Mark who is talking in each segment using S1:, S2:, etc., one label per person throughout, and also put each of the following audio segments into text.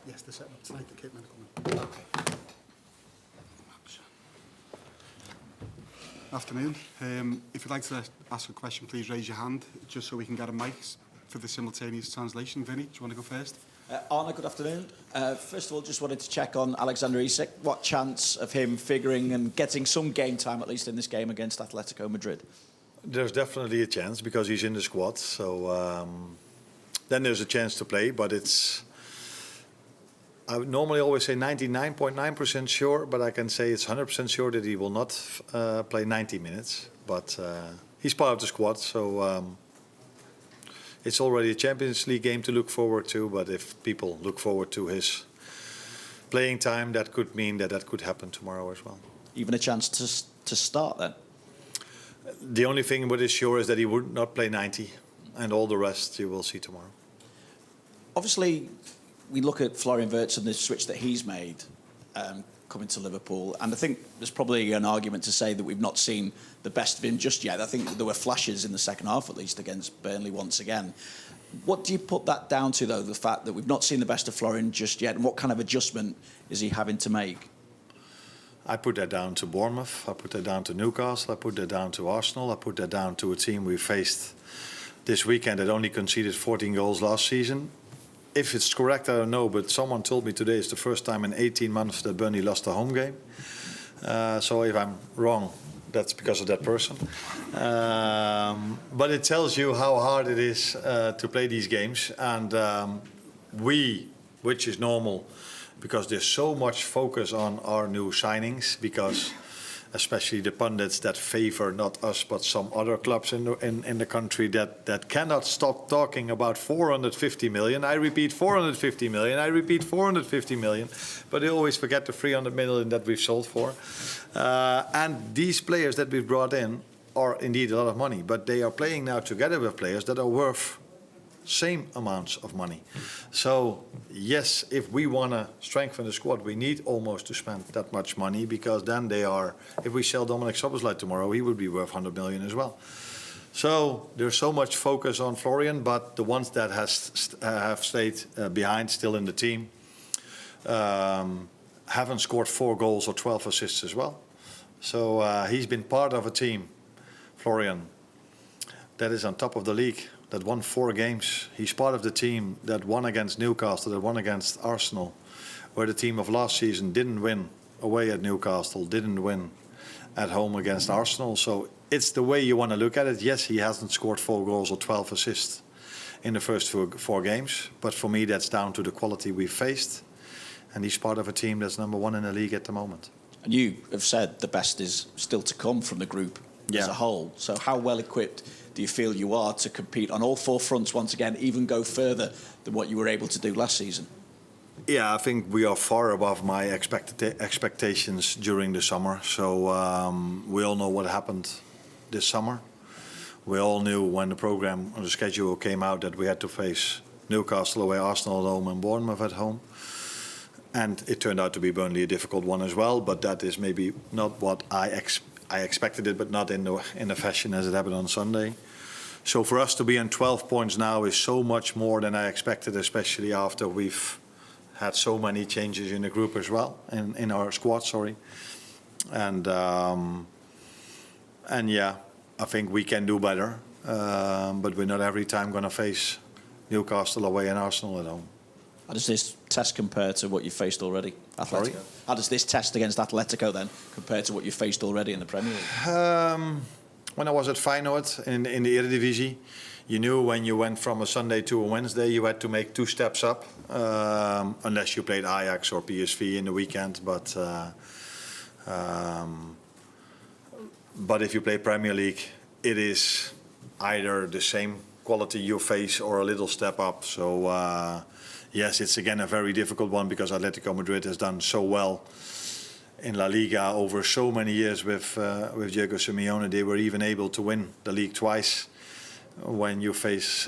S1: Yes, they're setting up tonight. The kit men are coming.
S2: Okay.
S1: Afternoon. If you'd like to ask a question, please raise your hand, just so we can get a mic for the simultaneous translation. Vinny, do you want to go first?
S3: Arne, good afternoon. First of all, just wanted to check on Alexander Isak. What chance of him figuring and getting some game time, at least in this game against Atletico Madrid?
S2: There's definitely a chance because he's in the squad. So then there's a chance to play, but it's... I would normally always say 99.9% sure, but I can say it's 100% sure that he will not play 90 minutes. But he's part of the squad, so it's already a Champions League game to look forward to. But if people look forward to his playing time, that could mean that that could happen tomorrow as well.
S3: Even a chance to start then?
S2: The only thing what is sure is that he would not play 90, and all the rest you will see tomorrow.
S3: Obviously, we look at Florian Wirtz and the switch that he's made coming to Liverpool, and I think there's probably an argument to say that we've not seen the best of him just yet. I think there were flashes in the second half, at least, against Burnley once again. What do you put that down to, though, the fact that we've not seen the best of Florian just yet, and what kind of adjustment is he having to make?
S2: I put that down to Bournemouth, I put that down to Newcastle, I put that down to Arsenal, I put that down to a team we faced this weekend that only conceded 14 goals last season. If it's correct, I don't know, but someone told me today it's the first time in 18 months that Burnley lost a home game. So if I'm wrong, that's because of that person. But it tells you how hard it is to play these games. And which is normal, because there's so much focus on our new signings, because especially the pundits that favor not us but some other clubs in the country that cannot stop talking about 450 million. I repeat 450 million, I repeat 450 million, but they always forget the 300 million that we've sold for. And these players that we've brought in are indeed a lot of money, but they are playing now together with players that are worth same amounts of money. So yes, if we want to strengthen the squad, we need almost to spend that much money, because then they are, if we sell Dominic Szoboszlai tomorrow, he would be worth 100 million as well. So there's so much focus on Florian, but the ones that have stayed behind, still in the team, haven't scored 4 goals or 12 assists as well. So he's been part of a team, Florian, that is on top of the league, that won 4 games. He's part of the team that won against Newcastle, that won against Arsenal, where the team of last season didn't win away at Newcastle, didn't win at home against Arsenal. So it's the way you want to look at it. Yes, he hasn't scored 4 goals or 12 assists in the first 4 games, but for me that's down to the quality we faced, and he's part of a team that's #1 in the league at the moment.
S3: And you have said the best is still to come from the group as a whole. So how well equipped do you feel you are to compete on all 4 fronts once again, even go further than what you were able to do last season?
S2: Yeah, I think we are far above my expectations during the summer. So we all know what happened this summer. We all knew when the program or the schedule came out that we had to face Newcastle away, Arsenal at home and Bournemouth at home. And it turned out to be Burnley a difficult one as well, but that is maybe not what I expected it, but not in the fashion as it happened on Sunday. So for us to be on 12 points now is so much more than I expected, especially after we've had so many changes in the group as well, in our squad, sorry. And yeah, I think we can do better, but we're not every time going to face Newcastle away and Arsenal at home.
S3: How does this test compare to what you faced already? Atletico.
S2: Sorry?
S3: How does this test against Atletico then compare to what you faced already in the Premier League?
S2: When I was at Feyenoord in the Eredivisie, you knew when you went from a Sunday to a Wednesday, you had to make 2 steps up, unless you played Ajax or PSV in the weekend. But if you play Premier League, it is either the same quality you face or a little step up. So yes, it's again a very difficult one, because Atletico Madrid has done so well in La Liga over so many years with Diego Simeone. They were even able to win the league twice when you face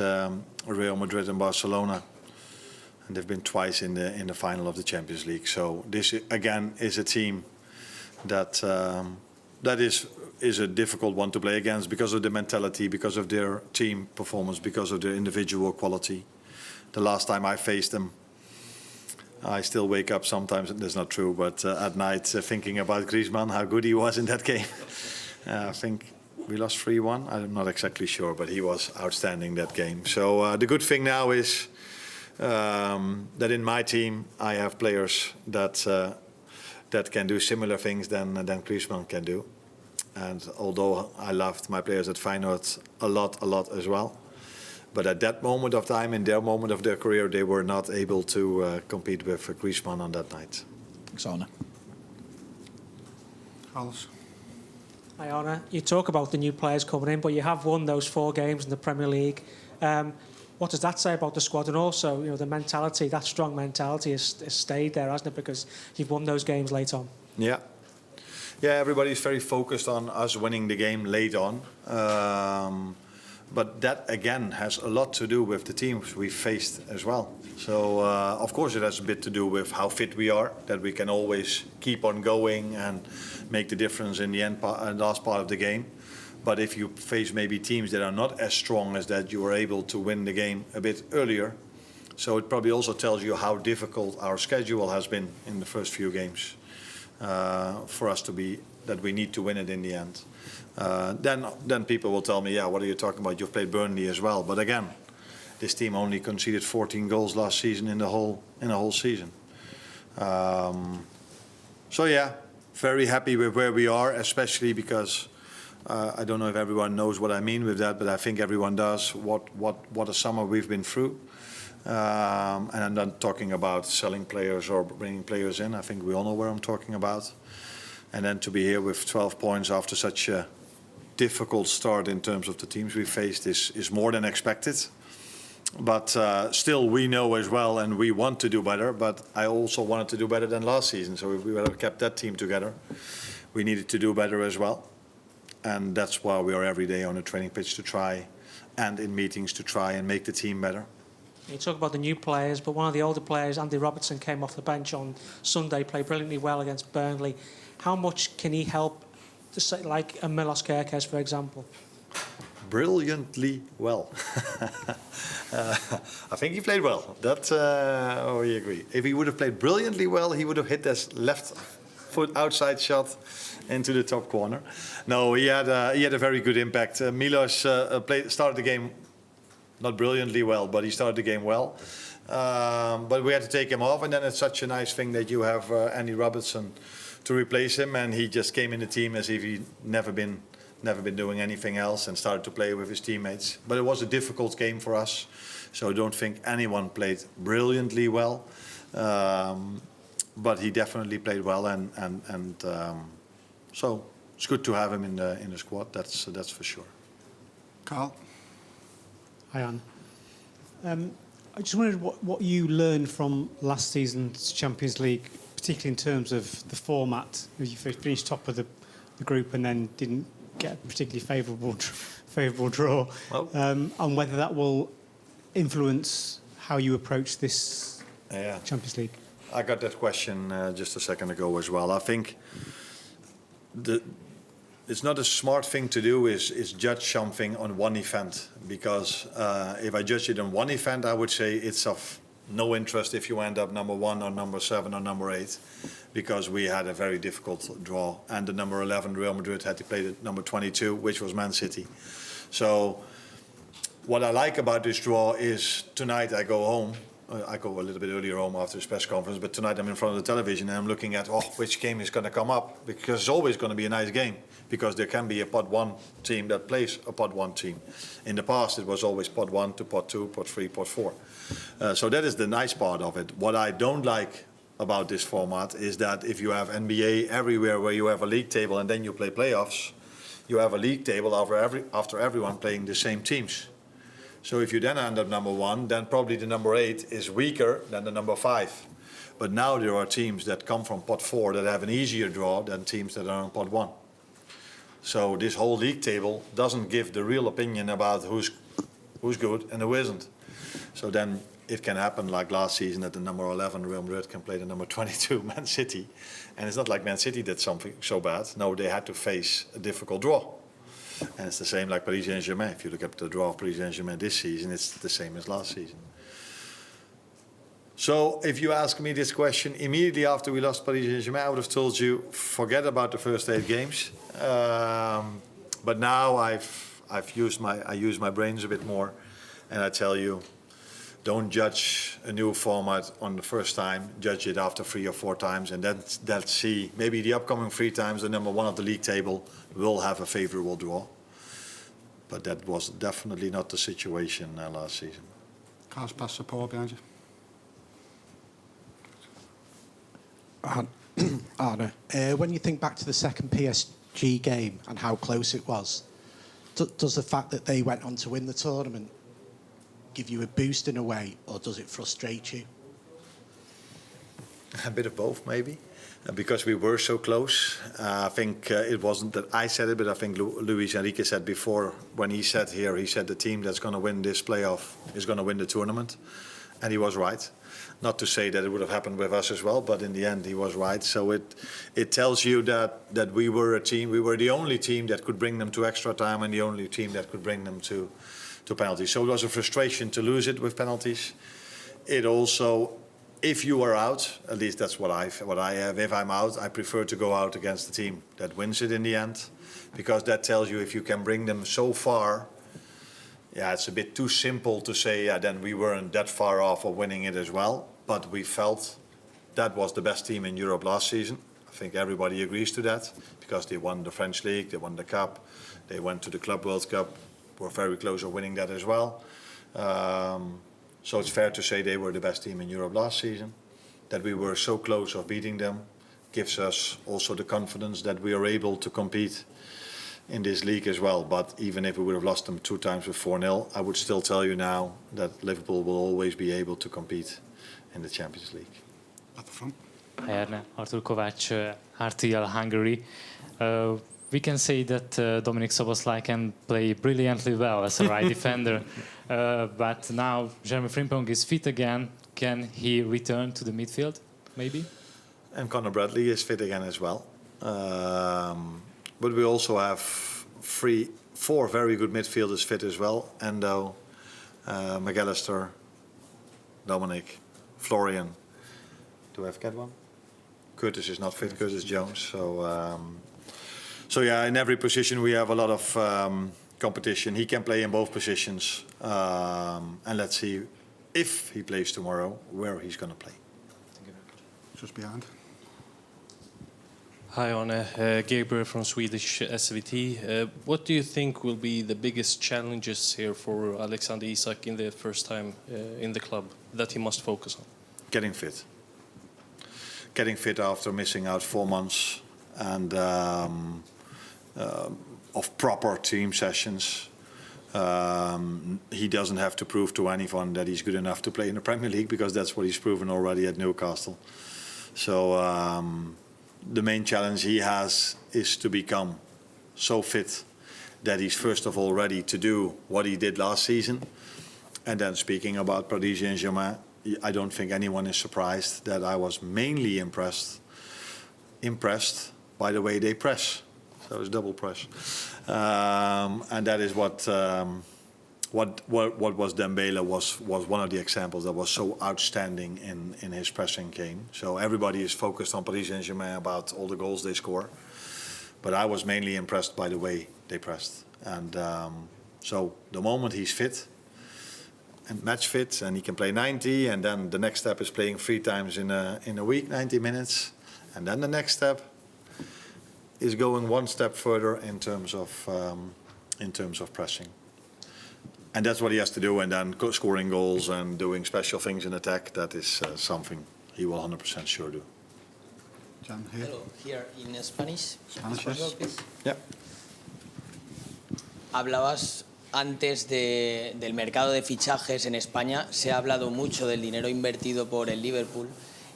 S2: Real Madrid and Barcelona, and they've been twice in the final of the Champions League. So this again is a team that is a difficult one to play against, because of the mentality, because of their team performance, because of their individual quality. The last time I faced them, I still wake up sometimes, that's not true, but at night thinking about Griezmann, how good he was in that game. I think we lost 3-1. I'm not exactly sure, but he was outstanding that game. So the good thing now is that in my team I have players that can do similar things than Griezmann can do. And although I loved my players at Feyenoord a lot as well, but at that moment of time, in their moment of their career, they were not able to compete with Griezmann on that night.
S3: Thanks, Arne.
S1: Carlos.
S4: Hi, Arne. You talk about the new players coming in, but you have won those 4 games in the Premier League. What does that say about the squad? And also, you know, the mentality, that strong mentality has stayed there, hasn't it? Because you've won those games late on.
S2: Yeah. Yeah, everybody's very focused on us winning the game late on. But that, again, has a lot to do with the teams we faced as well. So, of course, it has a bit to do with how fit we are, that we can always keep on going and make the difference in the last part of the game. But if you face maybe teams that are not as strong as that, you are able to win the game a bit earlier. So it probably also tells you how difficult our schedule has been in the first few games for us to be, that we need to win it in the end. Then people will tell me, yeah, what are you talking about? You've played Burnley as well. But again, this team only conceded 14 goals last season in the whole season. So yeah, very happy with where we are, especially because I don't know if everyone knows what I mean with that, but I think everyone does. What a summer we've been through. And I'm not talking about selling players or bringing players in. I think we all know what I'm talking about. And then to be here with 12 points after such a difficult start in terms of the teams we faced is more than expected. But still, we know as well, and we want to do better. But I also wanted to do better than last season. So if we would have kept that team together, we needed to do better as well. And that's why we are every day on a training pitch to try, and in meetings to try and make the team better.
S4: You talk about the new players, but one of the older players, Andy Robertson, came off the bench on Sunday, played brilliantly well against Burnley. How much can he help, like a Milos Kerkez, for example?
S2: Brilliantly well. I think he played well. That we agree. If he would have played brilliantly well, he would have hit his left foot outside shot into the top corner. No, he had a very good impact. Milos started the game not brilliantly well, but he started the game well. But we had to take him off, and then it's such a nice thing that you have Andy Robertson to replace him, and he just came in the team as if he'd never been doing anything else and started to play with his teammates. But it was a difficult game for us, so I don't think anyone played brilliantly well. But he definitely played well, and so it's good to have him in the squad. That's for sure.
S1: Carl.
S5: Hi, Anne. I just wondered what you learned from last season's Champions League, particularly in terms of the format. You finished top of the group and then didn't get a particularly favourable draw,
S2: Well,
S5: and whether that will influence how you approach this Champions League.
S2: I got that question just a second ago as well. I think it's not a smart thing to do is judge something on one event, because if I judge it on one event, I would say it's of no interest if you end up number 1 or number 7 or number 8, because we had a very difficult draw, and the number 11 Real Madrid had to play the number 22, which was Man City. So what I like about this draw is tonight I go home. I go a little bit earlier home after this press conference, but tonight I'm in front of the television and I'm looking at which game is going to come up, because it's always going to be a nice game, because there can be a pot 1 team that plays a pot 1 team. In the past it was always pot 1 to pot 2, pot 3, pot 4. So that is the nice part of it. What I don't like about this format is that if you have NBA everywhere where you have a league table and then you play playoffs, you have a league table after everyone playing the same teams. So if you then end up number 1, then probably the number 8 is weaker than the number 5. But now there are teams that come from pot 4 that have an easier draw than teams that are on pot 1. So this whole league table doesn't give the real opinion about who's good and who isn't. So then it can happen like last season that the number 11 Real Madrid can play the number 22 Man City. And it's not like Man City did something so bad. No, they had to face a difficult draw. And it's the same like Paris Saint-Germain. If you look at the draw of Paris Saint-Germain this season, it's the same as last season. So if you ask me this question immediately after we lost Paris Saint-Germain, I would have told you, forget about the first 8 games. But now I use my brains a bit more, and I tell you, don't judge a new format on the first time. Judge it after 3 or 4 times, and then let's see. Maybe the upcoming 3 times, the number 1 of the league table will have a favourable draw. But that was definitely not the situation last season.
S1: Carlos, pass support behind you.
S6: Arne, when you think back to the second PSG game and how close it was, does the fact that they went on to win the tournament give you a boost in a way, or does it frustrate you?
S2: A bit of both, maybe. Because we were so close. I think it wasn't that I said it, but I think Luis Enrique said before, when he said here, he said the team that's going to win this playoff is going to win the tournament. And he was right. Not to say that it would have happened with us as well, but in the end he was right. So it tells you that we were a team, we were the only team that could bring them to extra time and the only team that could bring them to penalties. So it was a frustration to lose it with penalties. It also, if you are out, at least that's what I have. If I'm out, I prefer to go out against the team that wins it in the end, because that tells you if you can bring them so far. Yeah, it's a bit too simple to say, yeah, then we weren't that far off of winning it as well. But we felt that was the best team in Europe last season. I think everybody agrees to that, because they won the French League, they won the Cup, they went to the Club World Cup, were very close to winning that as well. So it's fair to say they were the best team in Europe last season. That we were so close of beating them gives us also the confidence that we are able to compete in this league as well. But even if we would have lost them 2 times with 4-0, I would still tell you now that Liverpool will always be able to compete in the Champions League.
S1: At the front.
S7: Hi Arne, Artur Kovács, RTL Hungary. We can say that Dominik Szoboszlai can play brilliantly well as a right defender, but now Jeremy Frimpong is fit again. Can he return to the midfield, maybe?
S2: And Conor Bradley is fit again as well. But we also have 4 very good midfielders fit as well. Endo, McAllister, Dominic, Florian. Do I forget one? Curtis is not fit, Curtis Jones. So yeah, in every position we have a lot of competition. He can play in both positions. And let's see if he plays tomorrow, where he's going to play.
S1: Just behind.
S8: Hi Arne, Gabriel from Swedish SVT. What do you think will be the biggest challenges here for Alexander Isak in the first time in the club that he must focus on?
S2: Getting fit. Getting fit after missing out 4 months and of proper team sessions. He doesn't have to prove to anyone that he's good enough to play in the Premier League, because that's what he's proven already at Newcastle. So the main challenge he has is to become so fit that he's first of all ready to do what he did last season. And then speaking about Paris Saint-Germain, I don't think anyone is surprised that I was mainly impressed by the way they press. So it's double press. And that is what was Dembele was one of the examples that was so outstanding in his pressing game. So everybody is focused on Paris Saint-Germain about all the goals they score, but I was mainly impressed by the way they pressed. And so the moment he's fit and match fit and he can play 90, and then the next step is playing 3 times in a week, 90 minutes, and then the next step is going 1 step further in terms of pressing. And that's what he has to do, and then scoring goals and doing special things in attack, that is something he will 100% sure do.
S1: Jan, here.
S9: Hello, here in Spanish.
S1: Spanish, yes.
S9: Please.
S2: Yeah.
S9: Hablabas antes del mercado de fichajes en España. Se ha hablado mucho del dinero invertido por el Liverpool.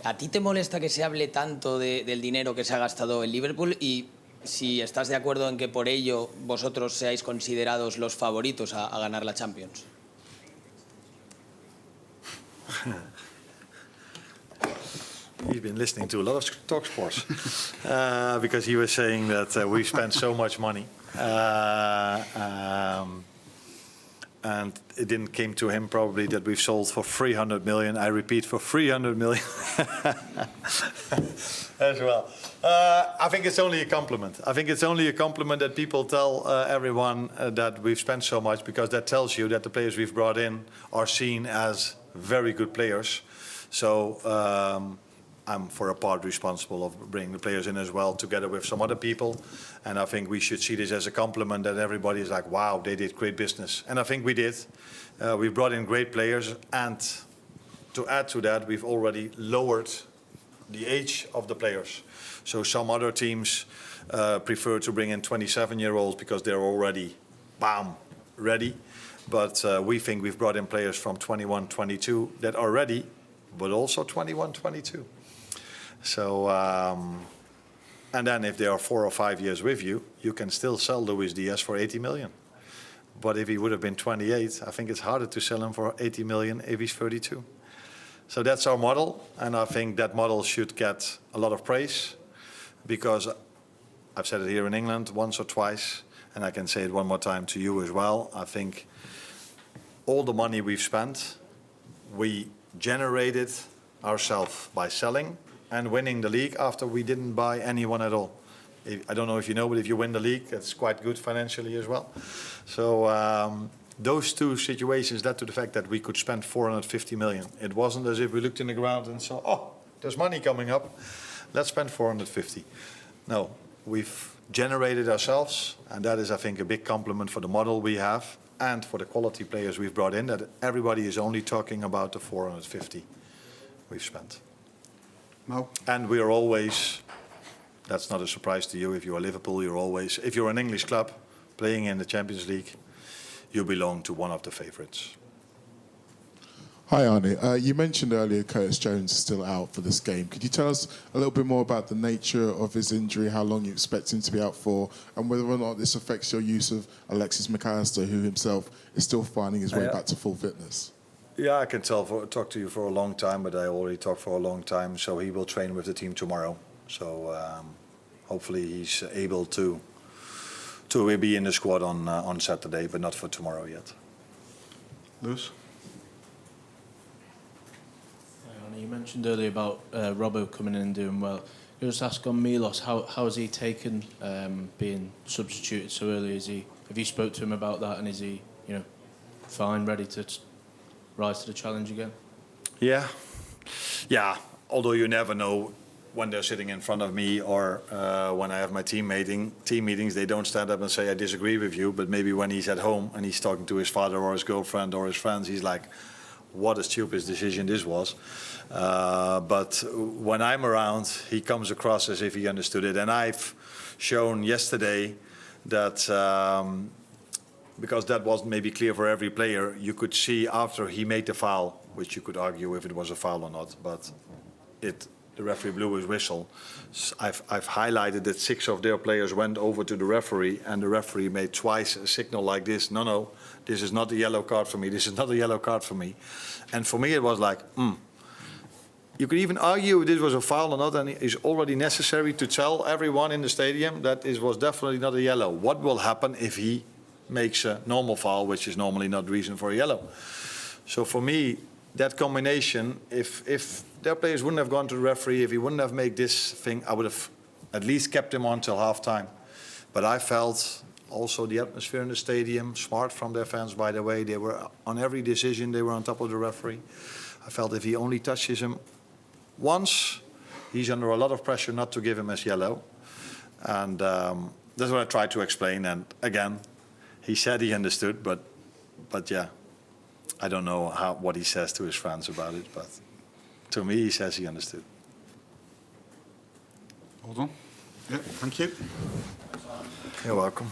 S9: ¿A ti te molesta que se hable tanto del dinero que se ha gastado el Liverpool? Y si estás de acuerdo en que por ello vosotros seáis considerados los favoritos a ganar la Champions.
S2: He's been listening to a lot of talk sports because he was saying that we spent so much money. And it didn't came to him probably that we've sold for 300 million. I repeat, for 300 million as well. I think it's only a compliment. I think it's only a compliment that people tell everyone that we've spent so much, because that tells you that the players we've brought in are seen as very good players. So I'm for a part responsible of bringing the players in as well, together with some other people. And I think we should see this as a compliment, that everybody is like, wow, they did great business. And I think we did. We brought in great players. And to add to that, we've already lowered the age of the players. So some other teams prefer to bring in 27-year-olds because they're already, bam, ready. But we think we've brought in players from 21, 22 that are ready, but also 21, 22. So, and then if they are 4 or 5 years with you, you can still sell Luis Diaz for 80 million. But if he would have been 28, I think it's harder to sell him for 80 million if he's 32. So that's our model, and I think that model should get a lot of praise, because I've said it here in England once or twice, and I can say it one more time to you as well. I think all the money we've spent, we generated ourselves by selling and winning the league after we didn't buy anyone at all. I don't know if you know, but if you win the league, that's quite good financially as well. So those two situations led to the fact that we could spend 450 million. It wasn't as if we looked in the ground and saw, oh, there's money coming up, let's spend 450. No, we've generated ourselves, and that is, I think, a big compliment for the model we have and for the quality players we've brought in, that everybody is only talking about the 450 we've spent.
S1: Mo?
S2: And we are always, that's not a surprise to you, if you're Liverpool, you're always, if you're an English club playing in the Champions League, you belong to one of the favourites.
S10: Hi Arne, you mentioned earlier Curtis Jones is still out for this game. Could you tell us a little bit more about the nature of his injury, how long you expect him to be out for, and whether or not this affects your use of Alexis McAllister, who himself is still finding his way back to full fitness?
S2: Yeah, I can talk to you for a long time, but I already talked for a long time, so he will train with the team tomorrow. So hopefully he's able to be in the squad on Saturday, but not for tomorrow yet.
S1: Lewis?
S11: You mentioned earlier about Robbo coming in and doing well. Can I just ask on Milos, how has he taken being substituted so early? Have you spoke to him about that, and is he, fine, ready to rise to the challenge again? Yeah. Although you never know when they're sitting in front of me, or when I have my team meetings, they don't stand up and say I disagree with you. But maybe when he's at home and he's talking to his father or his girlfriend or his friends, he's like, what a stupid decision this was. But when I'm around, he comes across as if he understood it. And I've shown yesterday that, because that wasn't maybe clear for every player, you could see after he made the foul, which you could argue if it was a foul or not, but the referee blew his whistle. I've highlighted that 6 of their players went over to the referee, and the referee made twice a signal like this. No, this is not a yellow card for me. This is not a yellow card for me. And for me, it was like, You could even argue if this was a foul or not, and it's already necessary to tell everyone in the stadium that it was definitely not a yellow. What will happen if he makes a normal foul, which is normally not reason for a yellow? So for me, that combination, if their players wouldn't have gone to the referee, if he wouldn't have made this thing, I would have at least kept him on till half-time. But I felt also the atmosphere in the stadium, smart from their fans, by the way. They were on every decision, they were on top of the referee. I felt if he only touches him once, he's under a lot of pressure not to give him as yellow. And that's what I tried to explain. And again, he said he understood, but yeah, I don't know what he says to his fans about it, but to me, he says he understood.
S1: Hold on. Yeah, thank you.
S2: You're welcome.